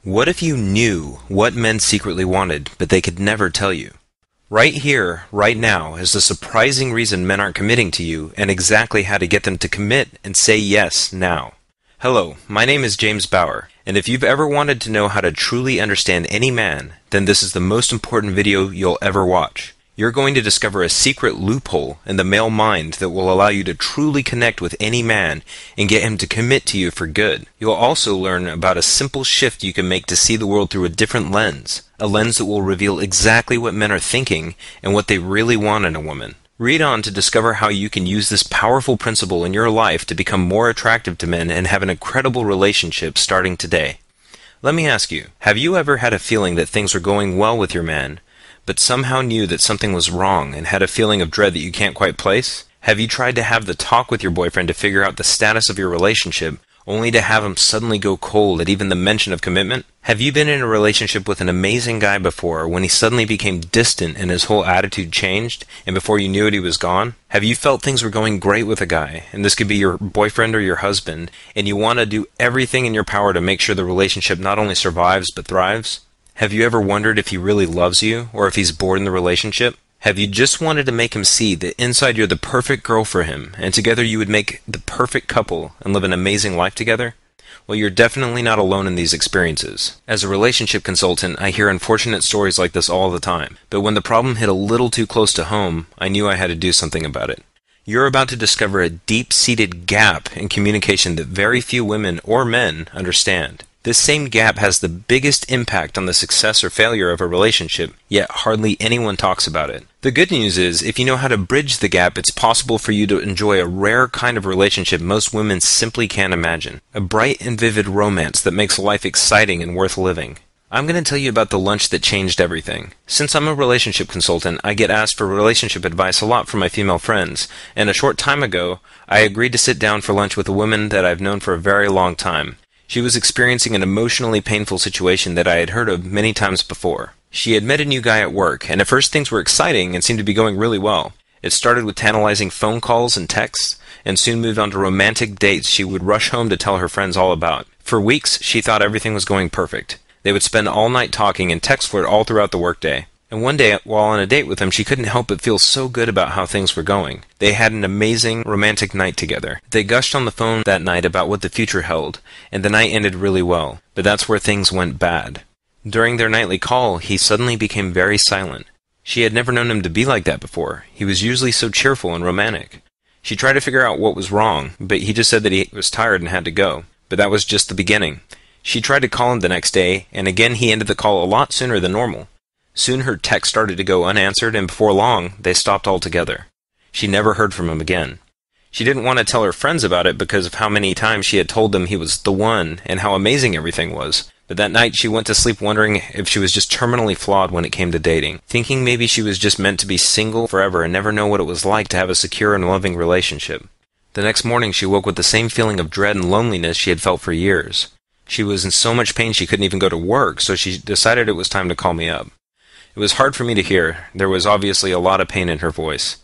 What if you knew what men secretly wanted, but they could never tell you? Right here, right now, is the surprising reason men aren't committing to you and exactly how to get them to commit and say yes now. Hello, my name is James Bauer, and if you've ever wanted to know how to truly understand any man, then this is the most important video you'll ever watch. You're going to discover a secret loophole in the male mind that will allow you to truly connect with any man and get him to commit to you for good. You'll also learn about a simple shift you can make to see the world through a different lens, a lens that will reveal exactly what men are thinking and what they really want in a woman. Read on to discover how you can use this powerful principle in your life to become more attractive to men and have an incredible relationship starting today. Let me ask you, have you ever had a feeling that things were going well with your man, but somehow knew that something was wrong and had a feeling of dread that you can't quite place? Have you tried to have the talk with your boyfriend to figure out the status of your relationship, only to have him suddenly go cold at even the mention of commitment? Have you been in a relationship with an amazing guy before when he suddenly became distant and his whole attitude changed, and before you knew it he was gone? Have you felt things were going great with a guy, and this could be your boyfriend or your husband, and you want to do everything in your power to make sure the relationship not only survives but thrives? Have you ever wondered if he really loves you, or if he's bored in the relationship? Have you just wanted to make him see that inside you're the perfect girl for him, and together you would make the perfect couple and live an amazing life together? Well, you're definitely not alone in these experiences. As a relationship consultant, I hear unfortunate stories like this all the time, but when the problem hit a little too close to home, I knew I had to do something about it. You're about to discover a deep-seated gap in communication that very few women or men understand. This same gap has the biggest impact on the success or failure of a relationship, yet hardly anyone talks about it. The good news is, if you know how to bridge the gap, it's possible for you to enjoy a rare kind of relationship most women simply can't imagine. A bright and vivid romance that makes life exciting and worth living. I'm going to tell you about the lunch that changed everything. Since I'm a relationship consultant, I get asked for relationship advice a lot from my female friends, and a short time ago, I agreed to sit down for lunch with a woman that I've known for a very long time. She was experiencing an emotionally painful situation that I had heard of many times before. She had met a new guy at work, and at first things were exciting and seemed to be going really well. It started with tantalizing phone calls and texts, and soon moved on to romantic dates she would rush home to tell her friends all about. For weeks, she thought everything was going perfect. They would spend all night talking and text flirt all throughout the workday. And one day, while on a date with him, she couldn't help but feel so good about how things were going. They had an amazing romantic night together. They gushed on the phone that night about what the future held, and the night ended really well. But that's where things went bad. During their nightly call, he suddenly became very silent. She had never known him to be like that before. He was usually so cheerful and romantic. She tried to figure out what was wrong, but he just said that he was tired and had to go. But that was just the beginning. She tried to call him the next day, and again he ended the call a lot sooner than normal. Soon her text started to go unanswered, and before long, they stopped altogether. She never heard from him again. She didn't want to tell her friends about it because of how many times she had told them he was the one and how amazing everything was. But that night she went to sleep wondering if she was just terminally flawed when it came to dating, thinking maybe she was just meant to be single forever and never know what it was like to have a secure and loving relationship. The next morning she woke with the same feeling of dread and loneliness she had felt for years. She was in so much pain she couldn't even go to work, so she decided it was time to call me up. It was hard for me to hear. There was obviously a lot of pain in her voice.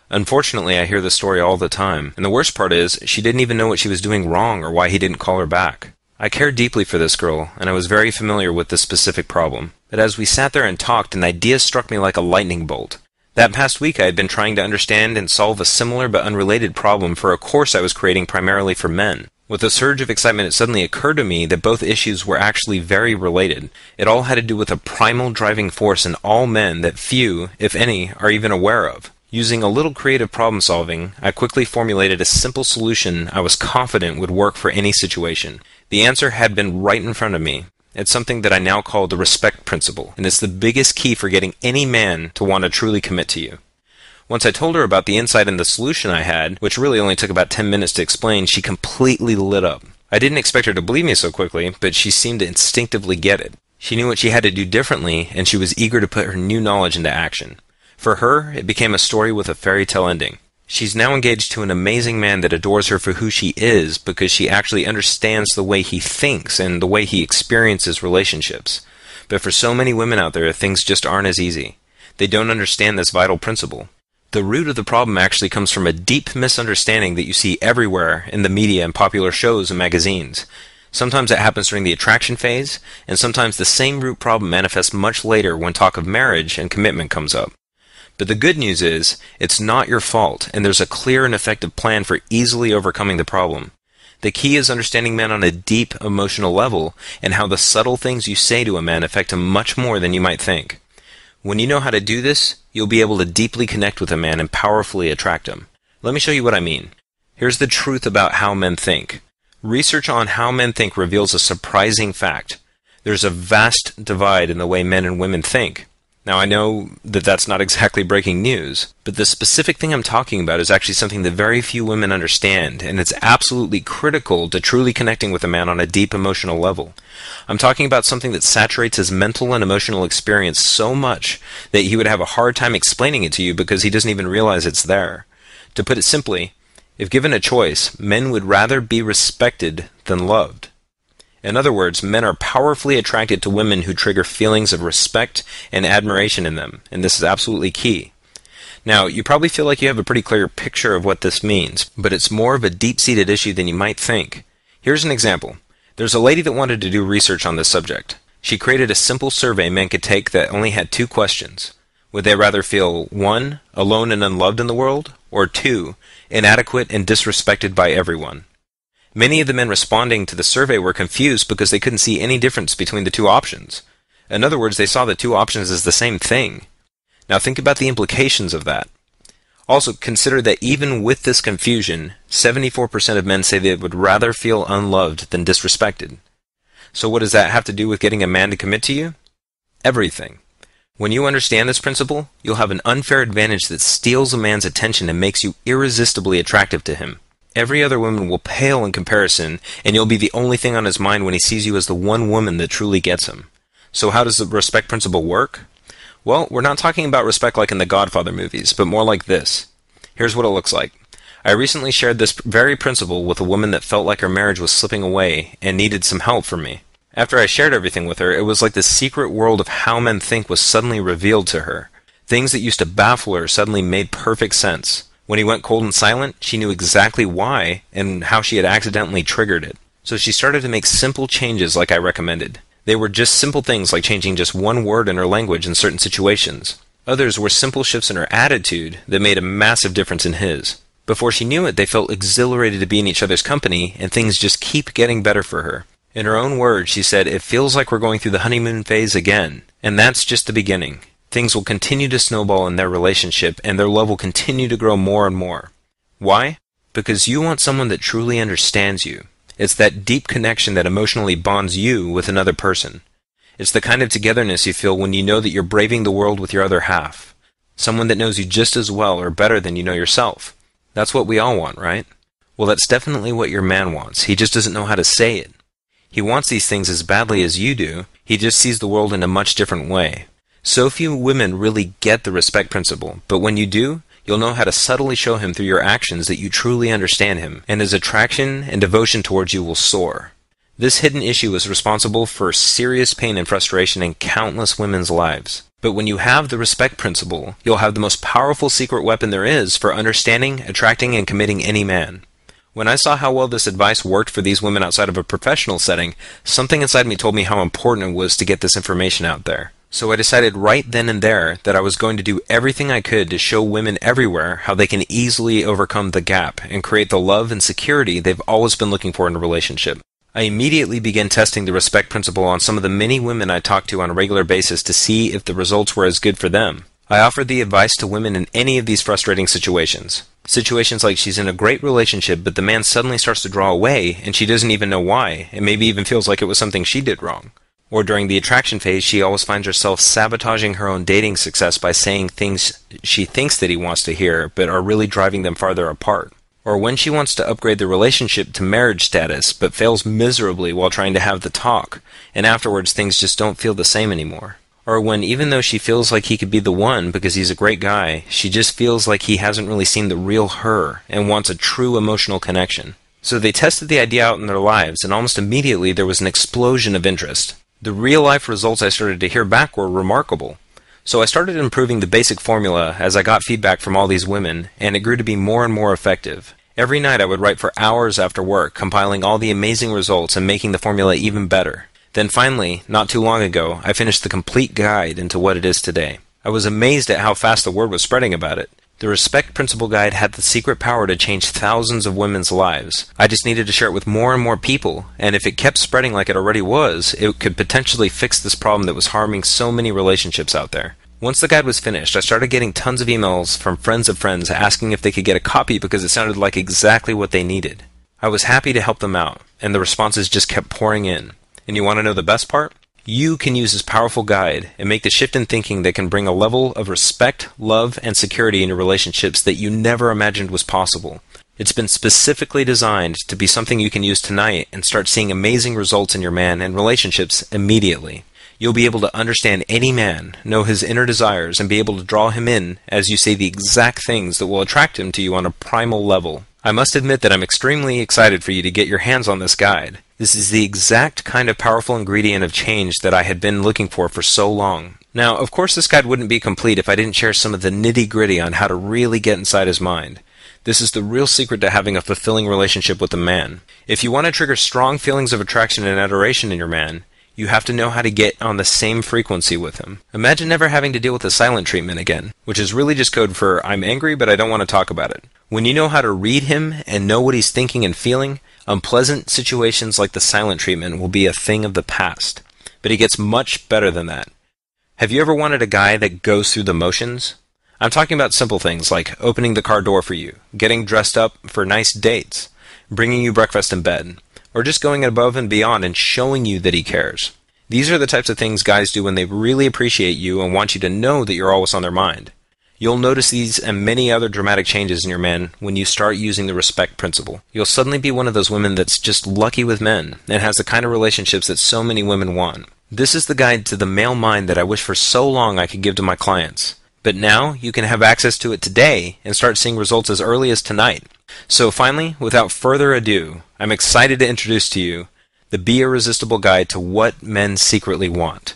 Unfortunately, I hear this story all the time, and the worst part is, she didn't even know what she was doing wrong or why he didn't call her back. I cared deeply for this girl, and I was very familiar with this specific problem. But as we sat there and talked, an idea struck me like a lightning bolt. That past week I had been trying to understand and solve a similar but unrelated problem for a course I was creating primarily for men. With a surge of excitement, it suddenly occurred to me that both issues were actually very related. It all had to do with a primal driving force in all men that few, if any, are even aware of. Using a little creative problem solving, I quickly formulated a simple solution I was confident would work for any situation. The answer had been right in front of me. It's something that I now call the respect principle, and it's the biggest key for getting any man to want to truly commit to you. Once I told her about the insight and the solution I had, which really only took about 10 minutes to explain, she completely lit up. I didn't expect her to believe me so quickly, but she seemed to instinctively get it. She knew what she had to do differently, and she was eager to put her new knowledge into action. For her, it became a story with a fairy tale ending. She's now engaged to an amazing man that adores her for who she is because she actually understands the way he thinks and the way he experiences relationships. But for so many women out there, things just aren't as easy. They don't understand this vital principle. The root of the problem actually comes from a deep misunderstanding that you see everywhere in the media and popular shows and magazines. Sometimes it happens during the attraction phase, and sometimes the same root problem manifests much later when talk of marriage and commitment comes up. But the good news is, it's not your fault, and there's a clear and effective plan for easily overcoming the problem. The key is understanding men on a deep emotional level, and how the subtle things you say to a man affect him much more than you might think. When you know how to do this, you'll be able to deeply connect with a man and powerfully attract him. Let me show you what I mean. Here's the truth about how men think. Research on how men think reveals a surprising fact. There's a vast divide in the way men and women think. Now, I know that that's not exactly breaking news, but the specific thing I'm talking about is actually something that very few women understand, and it's absolutely critical to truly connecting with a man on a deep emotional level. I'm talking about something that saturates his mental and emotional experience so much that he would have a hard time explaining it to you because he doesn't even realize it's there. To put it simply, if given a choice, men would rather be respected than loved. In other words, men are powerfully attracted to women who trigger feelings of respect and admiration in them, and this is absolutely key. Now, you probably feel like you have a pretty clear picture of what this means, but it's more of a deep-seated issue than you might think. Here's an example. There's a lady that wanted to do research on this subject. She created a simple survey men could take that only had 2 questions. Would they rather feel 1, alone and unloved in the world, or 2, inadequate and disrespected by everyone? Many of the men responding to the survey were confused because they couldn't see any difference between the 2 options. In other words, they saw the 2 options as the same thing. Now think about the implications of that. Also, consider that even with this confusion, 74% of men say they would rather feel unloved than disrespected. So what does that have to do with getting a man to commit to you? Everything. When you understand this principle, you'll have an unfair advantage that steals a man's attention and makes you irresistibly attractive to him. Every other woman will pale in comparison, and you'll be the only thing on his mind when he sees you as the one woman that truly gets him. So how does the respect principle work? Well, we're not talking about respect like in the Godfather movies, but more like this. Here's what it looks like. I recently shared this very principle with a woman that felt like her marriage was slipping away and needed some help from me. After I shared everything with her, it was like the secret world of how men think was suddenly revealed to her. Things that used to baffle her suddenly made perfect sense. When he went cold and silent, she knew exactly why and how she had accidentally triggered it. So she started to make simple changes like I recommended. They were just simple things like changing just one word in her language in certain situations. Others were simple shifts in her attitude that made a massive difference in his. Before she knew it, they felt exhilarated to be in each other's company, and things just keep getting better for her. In her own words, she said, "It feels like we're going through the honeymoon phase again." And that's just the beginning. Things will continue to snowball in their relationship, and their love will continue to grow more and more. Why? Because you want someone that truly understands you. It's that deep connection that emotionally bonds you with another person. It's the kind of togetherness you feel when you know that you're braving the world with your other half. Someone that knows you just as well or better than you know yourself. That's what we all want, right? Well, that's definitely what your man wants. He just doesn't know how to say it. He wants these things as badly as you do. He just sees the world in a much different way. So few women really get the respect principle, but when you do, you'll know how to subtly show him through your actions that you truly understand him, and his attraction and devotion towards you will soar. This hidden issue is responsible for serious pain and frustration in countless women's lives. But when you have the respect principle, you'll have the most powerful secret weapon there is for understanding, attracting, and committing any man. When I saw how well this advice worked for these women outside of a professional setting, something inside me told me how important it was to get this information out there. So I decided right then and there that I was going to do everything I could to show women everywhere how they can easily overcome the gap and create the love and security they've always been looking for in a relationship. I immediately began testing the respect principle on some of the many women I talked to on a regular basis to see if the results were as good for them. I offered the advice to women in any of these frustrating situations. Situations like she's in a great relationship, but the man suddenly starts to draw away and she doesn't even know why, and maybe even feels like it was something she did wrong. Or during the attraction phase, she always finds herself sabotaging her own dating success by saying things she thinks that he wants to hear, but are really driving them farther apart. Or when she wants to upgrade the relationship to marriage status, but fails miserably while trying to have the talk, and afterwards things just don't feel the same anymore. Or when even though she feels like he could be the one because he's a great guy, she just feels like he hasn't really seen the real her and wants a true emotional connection. So they tested the idea out in their lives, and almost immediately there was an explosion of interest. The real-life results I started to hear back were remarkable. So I started improving the basic formula as I got feedback from all these women, and it grew to be more and more effective. Every night I would write for hours after work, compiling all the amazing results and making the formula even better. Then finally, not too long ago, I finished the complete guide into what it is today. I was amazed at how fast the word was spreading about it. The Respect Principle Guide had the secret power to change thousands of women's lives. I just needed to share it with more and more people, and if it kept spreading like it already was, it could potentially fix this problem that was harming so many relationships out there. Once the guide was finished, I started getting tons of emails from friends of friends asking if they could get a copy because it sounded like exactly what they needed. I was happy to help them out, and the responses just kept pouring in. And you want to know the best part? You can use this powerful guide and make the shift in thinking that can bring a level of respect, love, and security in your relationships that you never imagined was possible. It's been specifically designed to be something you can use tonight and start seeing amazing results in your man and relationships immediately. You'll be able to understand any man, know his inner desires, and be able to draw him in as you say the exact things that will attract him to you on a primal level. I must admit that I'm extremely excited for you to get your hands on this guide. This is the exact kind of powerful ingredient of change that I had been looking for so long. Now, of course, this guide wouldn't be complete if I didn't share some of the nitty-gritty on how to really get inside his mind. This is the real secret to having a fulfilling relationship with a man. If you want to trigger strong feelings of attraction and adoration in your man, you have to know how to get on the same frequency with him. Imagine never having to deal with the silent treatment again, which is really just code for I'm angry but I don't want to talk about it. When you know how to read him and know what he's thinking and feeling, unpleasant situations like the silent treatment will be a thing of the past. But it gets much better than that. Have you ever wanted a guy that goes through the motions? I'm talking about simple things like opening the car door for you, getting dressed up for nice dates, bringing you breakfast in bed, or just going above and beyond and showing you that he cares. These are the types of things guys do when they really appreciate you and want you to know that you're always on their mind. You'll notice these and many other dramatic changes in your man when you start using the respect principle. You'll suddenly be one of those women that's just lucky with men and has the kind of relationships that so many women want. This is the guide to the male mind that I wish for so long I could give to my clients. But now you can have access to it today and start seeing results as early as tonight. So finally, without further ado, I'm excited to introduce to you the Be Irresistible Guide to What Men Secretly Want.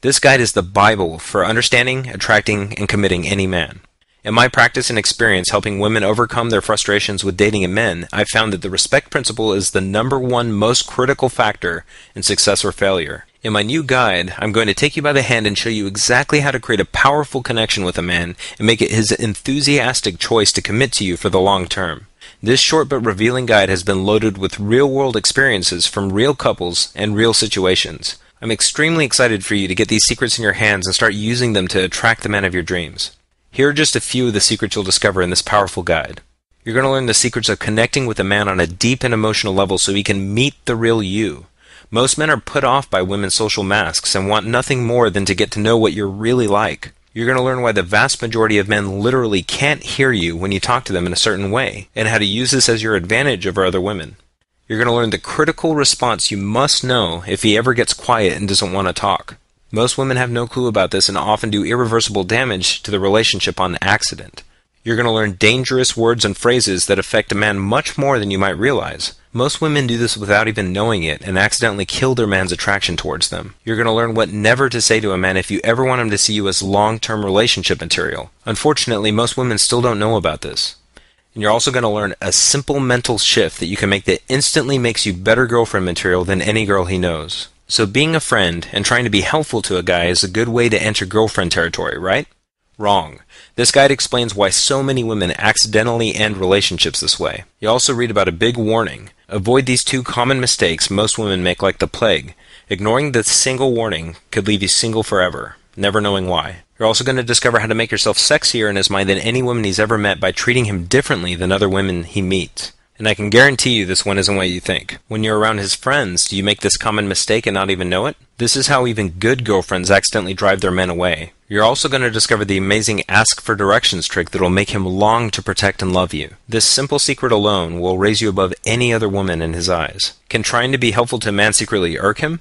This guide is the Bible for understanding, attracting, and committing any man. In my practice and experience helping women overcome their frustrations with dating men, I've found that the respect principle is the #1 most critical factor in success or failure. In my new guide, I'm going to take you by the hand and show you exactly how to create a powerful connection with a man and make it his enthusiastic choice to commit to you for the long term. This short but revealing guide has been loaded with real-world experiences from real couples and real situations. I'm extremely excited for you to get these secrets in your hands and start using them to attract the man of your dreams. Here are just a few of the secrets you'll discover in this powerful guide. You're going to learn the secrets of connecting with a man on a deep and emotional level so he can meet the real you. Most men are put off by women's social masks and want nothing more than to get to know what you're really like. You're going to learn why the vast majority of men literally can't hear you when you talk to them in a certain way, and how to use this as your advantage over other women. You're going to learn the critical response you must know if he ever gets quiet and doesn't want to talk. Most women have no clue about this and often do irreversible damage to the relationship on accident. You're going to learn dangerous words and phrases that affect a man much more than you might realize. Most women do this without even knowing it and accidentally kill their man's attraction towards them. You're going to learn what never to say to a man if you ever want him to see you as long-term relationship material. Unfortunately, most women still don't know about this. And you're also going to learn a simple mental shift that you can make that instantly makes you better girlfriend material than any girl he knows. So being a friend and trying to be helpful to a guy is a good way to enter girlfriend territory, right? Wrong. This guide explains why so many women accidentally end relationships this way. You also read about a big warning. Avoid these 2 common mistakes most women make like the plague. Ignoring the single warning could leave you single forever, never knowing why. You're also going to discover how to make yourself sexier in his mind than any woman he's ever met by treating him differently than other women he meets. And I can guarantee you this one isn't what you think. When you're around his friends, do you make this common mistake and not even know it? This is how even good girlfriends accidentally drive their men away. You're also going to discover the amazing ask for directions trick that will make him long to protect and love you. This simple secret alone will raise you above any other woman in his eyes. Can trying to be helpful to a man secretly irk him?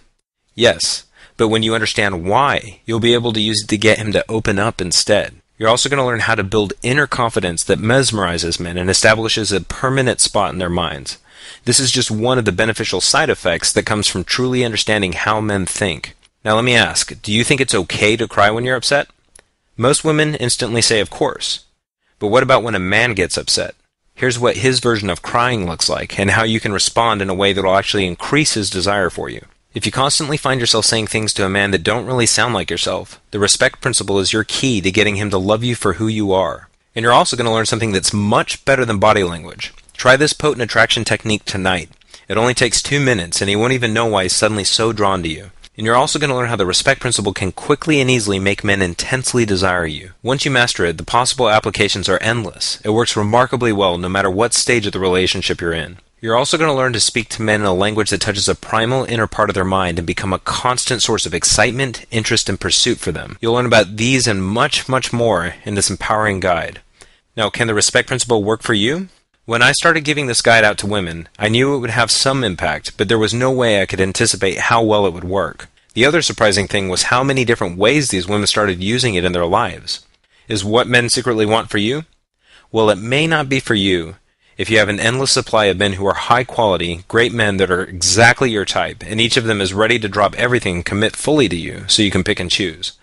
Yes, but when you understand why, you'll be able to use it to get him to open up instead. You're also going to learn how to build inner confidence that mesmerizes men and establishes a permanent spot in their minds. This is just one of the beneficial side effects that comes from truly understanding how men think. Now let me ask, do you think it's okay to cry when you're upset? Most women instantly say of course. But what about when a man gets upset? Here's what his version of crying looks like, and how you can respond in a way that will actually increase his desire for you. If you constantly find yourself saying things to a man that don't really sound like yourself, the respect principle is your key to getting him to love you for who you are. And you're also going to learn something that's much better than body language. Try this potent attraction technique tonight. It only takes 2 minutes, and he won't even know why he's suddenly so drawn to you. And you're also going to learn how the respect principle can quickly and easily make men intensely desire you. Once you master it, the possible applications are endless. It works remarkably well no matter what stage of the relationship you're in. You're also going to learn to speak to men in a language that touches a primal inner part of their mind and become a constant source of excitement, interest, and pursuit for them. You'll learn about these and much, much more in this empowering guide. Now, can the respect principle work for you? When I started giving this guide out to women, I knew it would have some impact, but there was no way I could anticipate how well it would work. The other surprising thing was how many different ways these women started using it in their lives. Is what men secretly want for you? Well, it may not be for you if you have an endless supply of men who are high quality, great men that are exactly your type, and each of them is ready to drop everything and commit fully to you so you can pick and choose.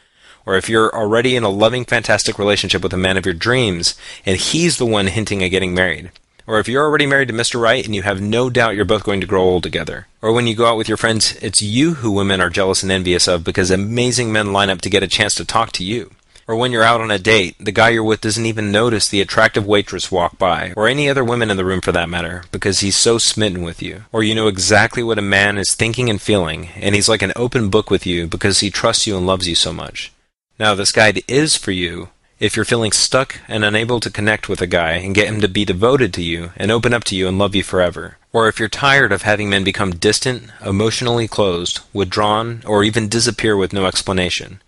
Or if you're already in a loving, fantastic relationship with a man of your dreams, and he's the one hinting at getting married. Or if you're already married to Mr. Right and you have no doubt you're both going to grow old together. Or when you go out with your friends, it's you who women are jealous and envious of because amazing men line up to get a chance to talk to you. Or when you're out on a date, the guy you're with doesn't even notice the attractive waitress walk by, or any other women in the room for that matter, because he's so smitten with you. Or you know exactly what a man is thinking and feeling, and he's like an open book with you because he trusts you and loves you so much. Now, this guide is for you if you're feeling stuck and unable to connect with a guy and get him to be devoted to you and open up to you and love you forever. Or if you're tired of having men become distant, emotionally closed, withdrawn, or even disappear with no explanation.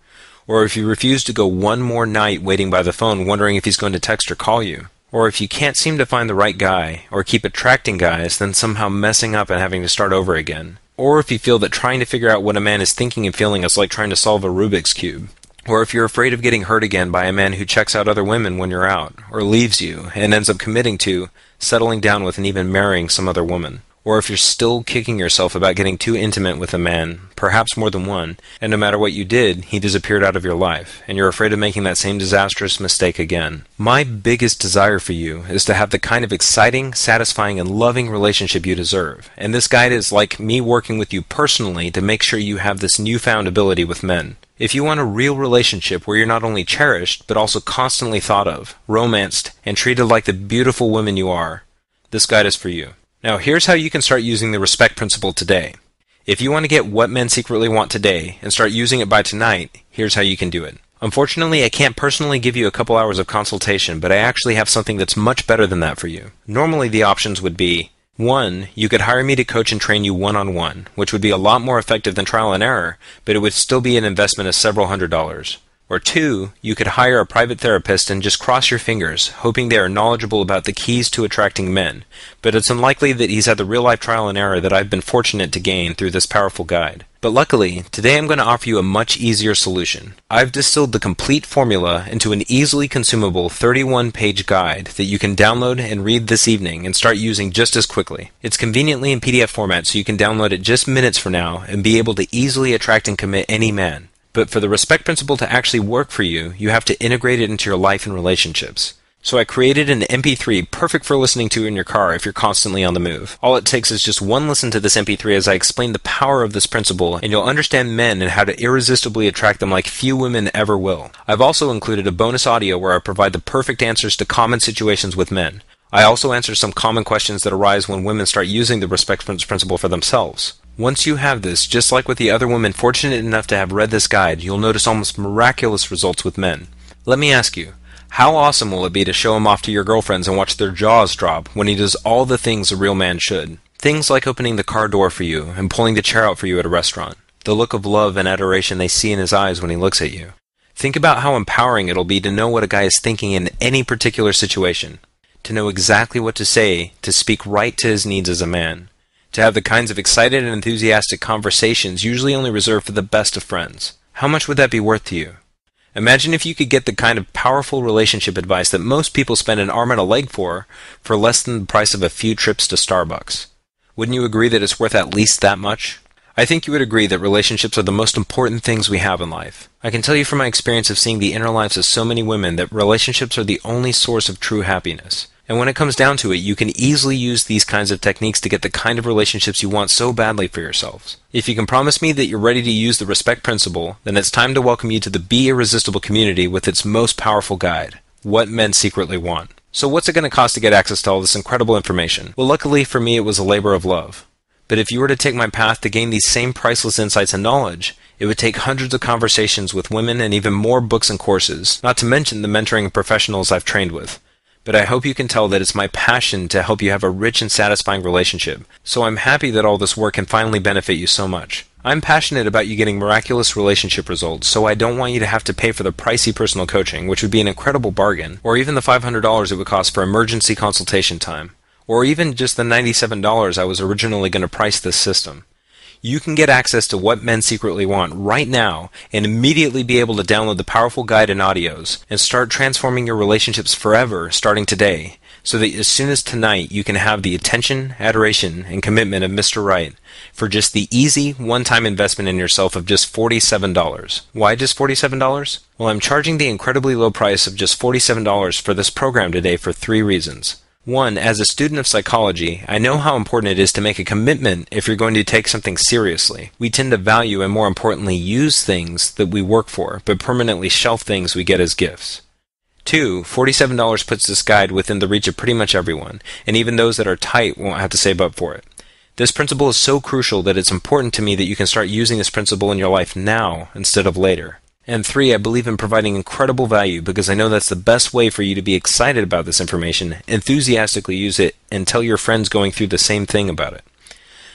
Or if you refuse to go one more night waiting by the phone wondering if he's going to text or call you. Or if you can't seem to find the right guy, or keep attracting guys, then somehow messing up and having to start over again. Or if you feel that trying to figure out what a man is thinking and feeling is like trying to solve a Rubik's Cube. Or if you're afraid of getting hurt again by a man who checks out other women when you're out, or leaves you, and ends up committing to, settling down with, and even marrying some other woman. Or if you're still kicking yourself about getting too intimate with a man, perhaps more than one, and no matter what you did, he disappeared out of your life, and you're afraid of making that same disastrous mistake again. My biggest desire for you is to have the kind of exciting, satisfying, and loving relationship you deserve, and this guide is like me working with you personally to make sure you have this newfound ability with men. If you want a real relationship where you're not only cherished, but also constantly thought of, romanced, and treated like the beautiful woman you are, this guide is for you. Now, here's how you can start using the respect principle today. If you want to get what men secretly want today and start using it by tonight, here's how you can do it. Unfortunately, I can't personally give you a couple hours of consultation, but I actually have something that's much better than that for you. Normally, the options would be 1. You could hire me to coach and train you one-on-one, which would be a lot more effective than trial and error, but it would still be an investment of several $100s. Or 2, you could hire a private therapist and just cross your fingers, hoping they are knowledgeable about the keys to attracting men, but it's unlikely that he's had the real-life trial and error that I've been fortunate to gain through this powerful guide. But luckily, today I'm going to offer you a much easier solution. I've distilled the complete formula into an easily consumable 31-page guide that you can download and read this evening and start using just as quickly. It's conveniently in PDF format so you can download it just minutes from now and be able to easily attract and commit any man. But for the respect principle to actually work for you, you have to integrate it into your life and relationships. So I created an MP3 perfect for listening to in your car if you're constantly on the move. All it takes is just one listen to this MP3 as I explain the power of this principle, and you'll understand men and how to irresistibly attract them like few women ever will. I've also included a bonus audio where I provide the perfect answers to common situations with men. I also answer some common questions that arise when women start using the respect principle for themselves. Once you have this, just like with the other women fortunate enough to have read this guide, you'll notice almost miraculous results with men. Let me ask you, how awesome will it be to show him off to your girlfriends and watch their jaws drop when he does all the things a real man should? Things like opening the car door for you and pulling the chair out for you at a restaurant. The look of love and adoration they see in his eyes when he looks at you. Think about how empowering it'll be to know what a guy is thinking in any particular situation. To know exactly what to say, to speak right to his needs as a man. To have the kinds of excited and enthusiastic conversations usually only reserved for the best of friends. How much would that be worth to you? Imagine if you could get the kind of powerful relationship advice that most people spend an arm and a leg for less than the price of a few trips to Starbucks. Wouldn't you agree that it's worth at least that much? I think you would agree that relationships are the most important things we have in life. I can tell you from my experience of seeing the inner lives of so many women that relationships are the only source of true happiness. And when it comes down to it, you can easily use these kinds of techniques to get the kind of relationships you want so badly for yourselves. If you can promise me that you're ready to use the respect principle, then it's time to welcome you to the Be Irresistible community with its most powerful guide, What Men Secretly Want. So what's it going to cost to get access to all this incredible information? Well, luckily for me, it was a labor of love. But if you were to take my path to gain these same priceless insights and knowledge, it would take hundreds of conversations with women and even more books and courses, not to mention the mentoring professionals I've trained with. But I hope you can tell that it's my passion to help you have a rich and satisfying relationship, so I'm happy that all this work can finally benefit you so much. I'm passionate about you getting miraculous relationship results, so I don't want you to have to pay for the pricey personal coaching, which would be an incredible bargain, or even the $500 it would cost for emergency consultation time, or even just the $97 I was originally going to price this system. You can get access to What Men Secretly Want right now and immediately be able to download the powerful guide and audios and start transforming your relationships forever starting today, so that as soon as tonight you can have the attention, adoration, and commitment of Mr. Right for just the easy one-time investment in yourself of just $47. Why just $47? Well, I'm charging the incredibly low price of just $47 for this program today for 3 reasons. 1, as a student of psychology, I know how important it is to make a commitment if you're going to take something seriously. We tend to value and, more importantly, use things that we work for, but permanently shelf things we get as gifts. 2, $47 puts this guide within the reach of pretty much everyone, and even those that are tight won't have to save up for it. This principle is so crucial that it's important to me that you can start using this principle in your life now instead of later. And 3, I believe in providing incredible value because I know that's the best way for you to be excited about this information, enthusiastically use it, and tell your friends going through the same thing about it.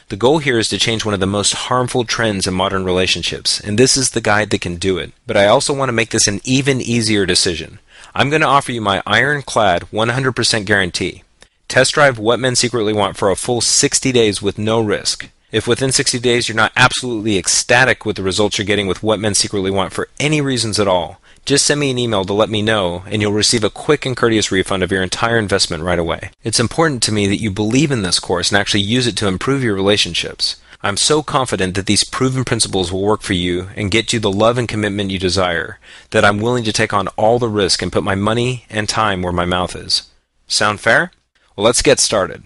The goal here is to change one of the most harmful trends in modern relationships, and this is the guide that can do it. But I also want to make this an even easier decision. I'm going to offer you my ironclad 100% guarantee. Test drive What Men Secretly Want for a full 60 days with no risk. If within 60 days you're not absolutely ecstatic with the results you're getting with What Men Secretly Want for any reasons at all, just send me an email to let me know and you'll receive a quick and courteous refund of your entire investment right away. It's important to me that you believe in this course and actually use it to improve your relationships. I'm so confident that these proven principles will work for you and get you the love and commitment you desire, that I'm willing to take on all the risk and put my money and time where my mouth is. Sound fair? Well, let's get started.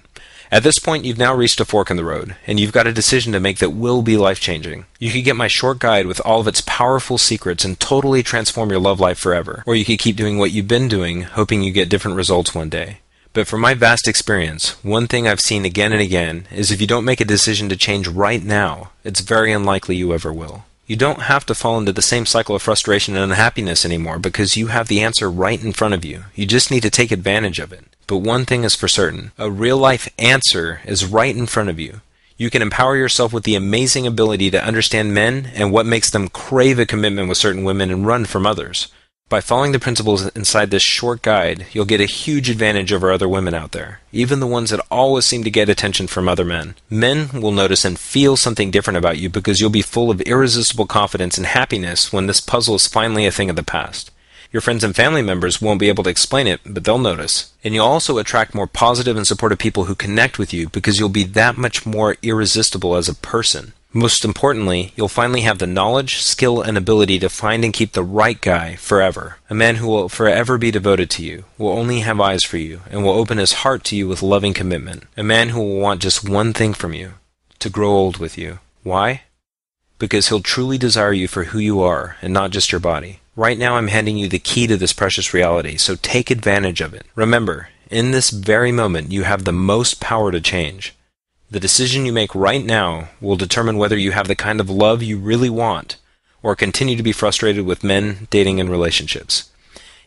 At this point, you've now reached a fork in the road, and you've got a decision to make that will be life-changing. You could get my short guide with all of its powerful secrets and totally transform your love life forever. Or you could keep doing what you've been doing, hoping you get different results one day. But from my vast experience, one thing I've seen again and again is if you don't make a decision to change right now, it's very unlikely you ever will. You don't have to fall into the same cycle of frustration and unhappiness anymore because you have the answer right in front of you. You just need to take advantage of it. But one thing is for certain, a real-life answer is right in front of you. You can empower yourself with the amazing ability to understand men and what makes them crave a commitment with certain women and run from others. By following the principles inside this short guide, you'll get a huge advantage over other women out there, even the ones that always seem to get attention from other men. Men will notice and feel something different about you because you'll be full of irresistible confidence and happiness when this puzzle is finally a thing of the past. Your friends and family members won't be able to explain it, but they'll notice. And you'll also attract more positive and supportive people who connect with you because you'll be that much more irresistible as a person. Most importantly, you'll finally have the knowledge, skill, and ability to find and keep the right guy forever. A man who will forever be devoted to you, will only have eyes for you, and will open his heart to you with loving commitment. A man who will want just one thing from you, to grow old with you. Why? Because he'll truly desire you for who you are, and not just your body. Right now I'm handing you the key to this precious reality, so take advantage of it. Remember, in this very moment you have the most power to change. The decision you make right now will determine whether you have the kind of love you really want, or continue to be frustrated with men, dating, and relationships.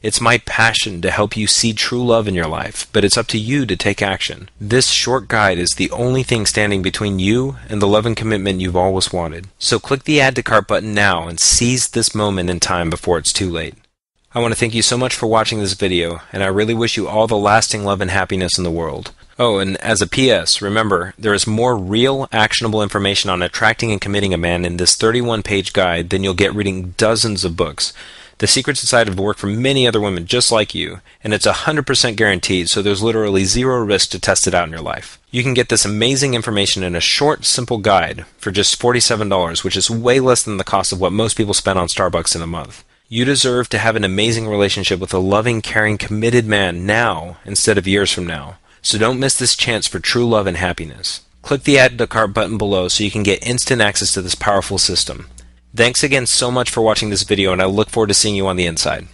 It's my passion to help you see true love in your life, but it's up to you to take action. This short guide is the only thing standing between you and the love and commitment you've always wanted. So click the Add to Cart button now and seize this moment in time before it's too late. I want to thank you so much for watching this video, and I really wish you all the lasting love and happiness in the world. Oh, and as a PS, remember, there is more real, actionable information on attracting and committing a man in this 31-page guide than you'll get reading dozens of books. The secrets inside have worked for many other women just like you, and it's 100% guaranteed, so there's literally zero risk to test it out in your life. You can get this amazing information in a short, simple guide for just $47, which is way less than the cost of what most people spend on Starbucks in a month. You deserve to have an amazing relationship with a loving, caring, committed man now instead of years from now. So don't miss this chance for true love and happiness. Click the Add to Cart button below so you can get instant access to this powerful system. Thanks again so much for watching this video, and I look forward to seeing you on the inside.